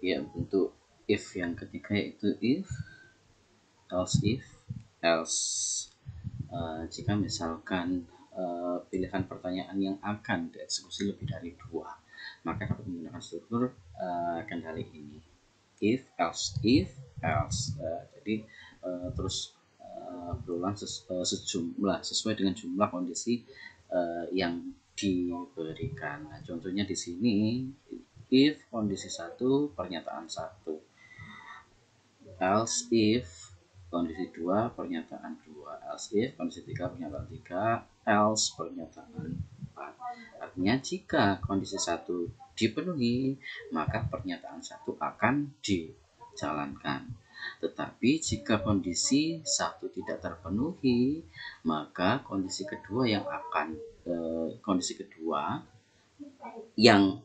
ya bentuk if yang ketiga yaitu if, else. Jika misalkan pilihan pertanyaan yang akan dieksekusi lebih dari dua, maka dapat menggunakan struktur kendali ini, if, else. Jadi terus berulang sejumlah sesuai dengan jumlah kondisi yang diberikan. Nah, contohnya di sini if kondisi 1 pernyataan 1, else if kondisi 2 pernyataan 2, else if kondisi 3 pernyataan 3, else pernyataan 4. Artinya jika kondisi 1 dipenuhi, maka pernyataan 1 akan dijalankan. Tetapi jika kondisi 1 tidak terpenuhi, maka kondisi kedua yang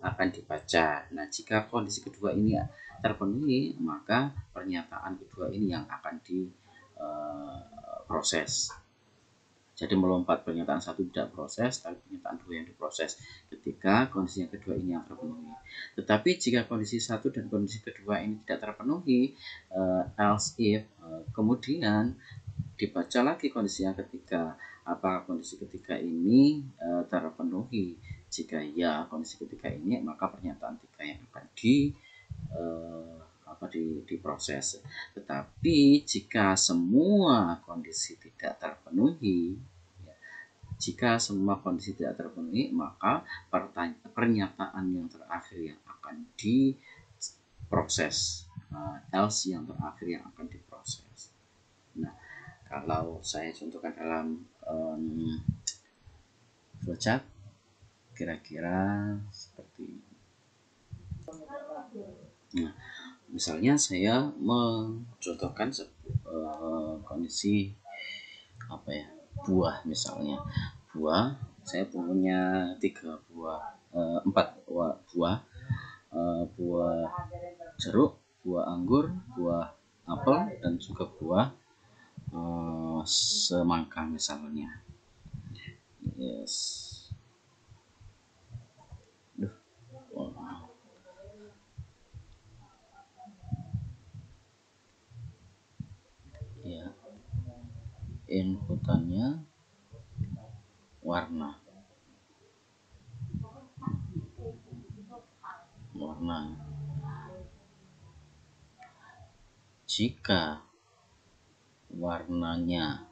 akan dibaca. Nah, jika kondisi kedua ini terpenuhi, maka pernyataan kedua ini yang akan diproses. Jadi melompat pernyataan 1 tidak proses, tapi pernyataan 2 yang diproses ketika kondisi yang kedua ini yang terpenuhi. Tetapi jika kondisi 1 dan kondisi kedua ini tidak terpenuhi, else if, kemudian dibaca lagi kondisi yang ketiga. Apakah kondisi ketiga ini terpenuhi? Jika ya kondisi ketiga ini, maka pernyataan 3 yang akan diproses. Tetapi jika semua kondisi tidak terpenuhi, maka pernyataan yang terakhir yang akan diproses, else yang terakhir yang akan diproses. Nah, kalau saya contohkan dalam flowchart, kira-kira seperti ini. Nah, misalnya saya mencontohkan kondisi buah. Misalnya buah, saya punya 4 buah, buah jeruk, buah anggur, buah apel, dan juga buah semangka misalnya. Yes. Ya, inputannya warna. Jika warnanya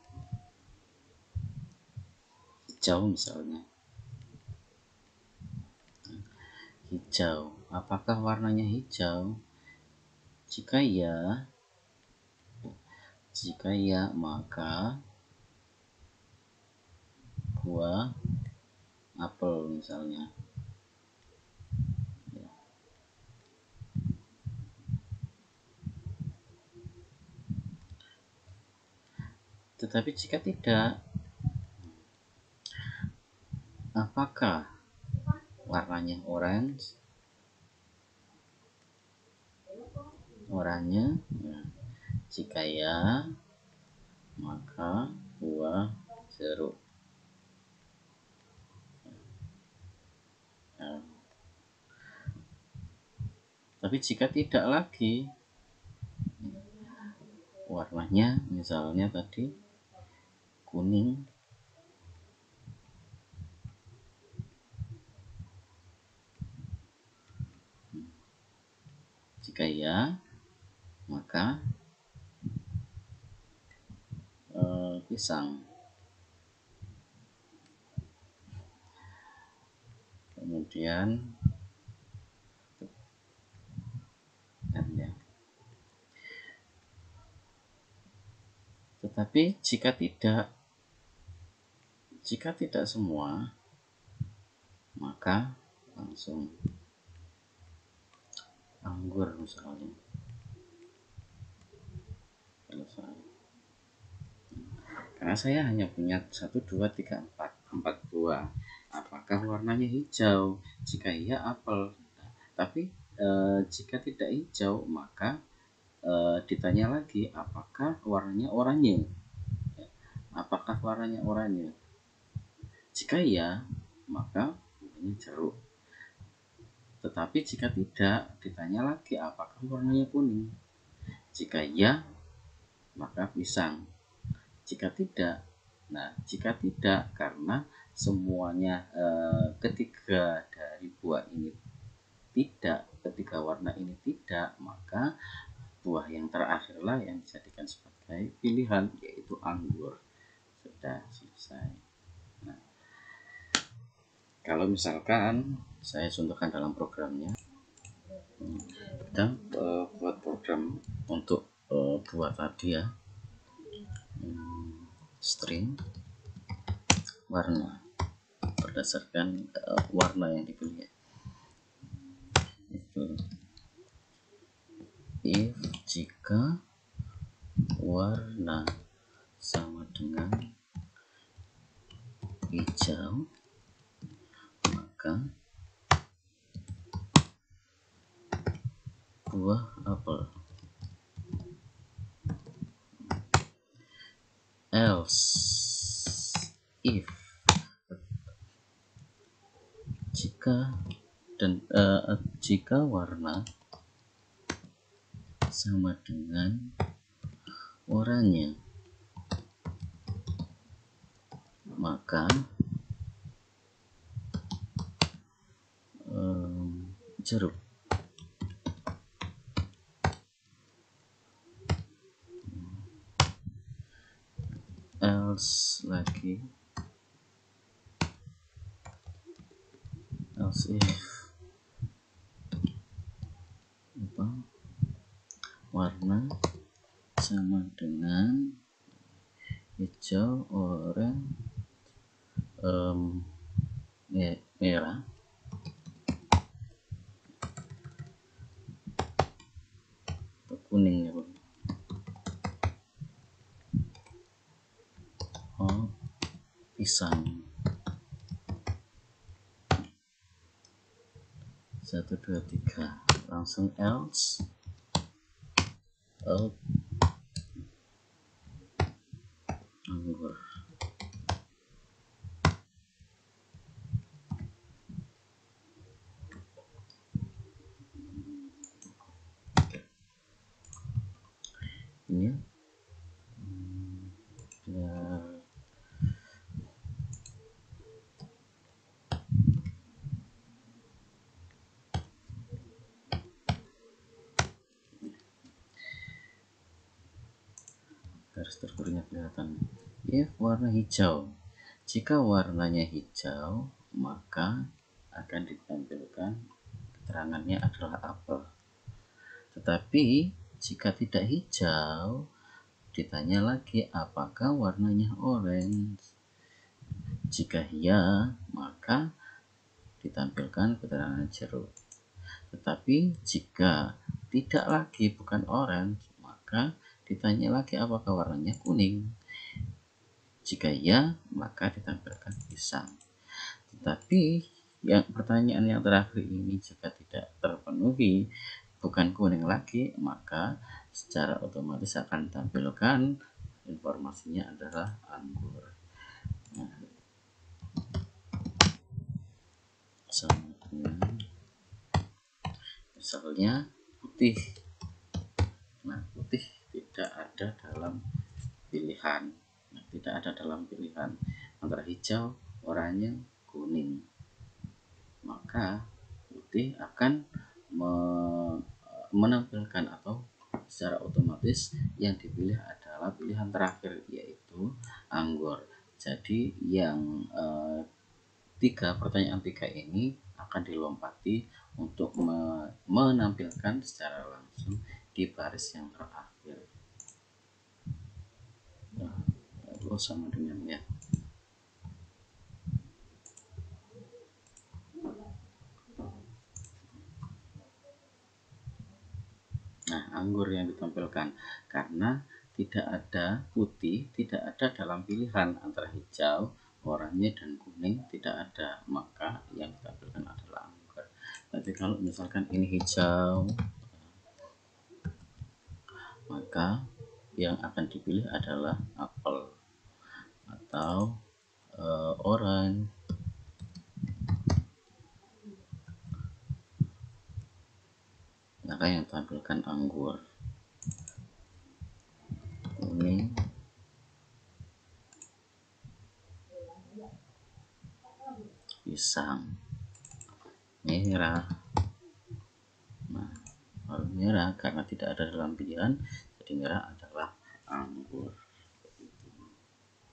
hijau misalnya, apakah warnanya hijau? Jika ya, maka buah apel misalnya. Tetapi jika tidak, apakah warnanya oranye? Jika ya, maka buah jeruk. Tapi jika tidak lagi, warnanya misalnya tadi kuning, jika ya, maka pisang. Kemudian tetapi jika tidak semua, maka langsung anggur misalnya. Selesai. Karena saya hanya punya 1, 2, 3, 4 buah. Apakah warnanya hijau? Jika iya, apel. Tapi jika tidak hijau, maka ditanya lagi, apakah warnanya oranye? Jika iya, maka ini jeruk. Tetapi jika tidak, ditanya lagi apakah warnanya kuning. Jika ya, maka pisang. Jika tidak, jika tidak karena semuanya ketiga dari buah ini tidak, ketiga warna ini tidak, maka buah yang terakhirlah yang dijadikan sebagai pilihan, yaitu anggur. Sudah selesai. Nah, kalau misalkan saya contohkan dalam programnya, kita buat program untuk buat tadi ya, string warna berdasarkan warna yang dipilih. Itu if jika warna sama dengan hijau, maka buah apel. Else if jika warna sama dengan oranye, maka jeruk. Else lagi, else if warna sama dengan hijau, oranye, merah, atau kuning ya Bang. Pisang. 1, 2, 3 langsung else anggur. Ini ya, garis strukturnya kelihatan. If warna hijau, jika warnanya hijau, maka akan ditampilkan keterangannya adalah apel. Tetapi jika tidak hijau, ditanya lagi apakah warnanya orange. Jika iya, maka ditampilkan keterangan jeruk. Tetapi jika tidak lagi, bukan orange, maka ditanya lagi apakah warnanya kuning. Jika iya, maka ditampilkan pisang. Tetapi yang pertanyaan yang terakhir ini jika tidak terpenuhi, bukan kuning lagi, maka secara otomatis akan ditampilkan informasinya adalah anggur. Nah, sama dengan misalnya putih. Nah, putih tidak ada dalam pilihan. Tidak ada dalam pilihan antara hijau, oranye, kuning. Maka putih akan menampilkan atau secara otomatis yang dipilih adalah pilihan terakhir, yaitu anggur. Jadi yang pertanyaan 3 ini akan dilompati untuk menampilkan secara langsung di baris yang terakhir. Sama dengan ya. Nah, anggur yang ditampilkan karena tidak ada putih, tidak ada dalam pilihan antara hijau, oranye dan kuning, tidak ada, maka yang ditampilkan adalah anggur. Tapi kalau misalkan ini hijau, maka yang akan dipilih adalah apel atau oranye maka yang tampilkan anggur, kuning, pisang, merah. Nah, kalau merah karena tidak ada dalam pilihan, jadi merah adalah anggur.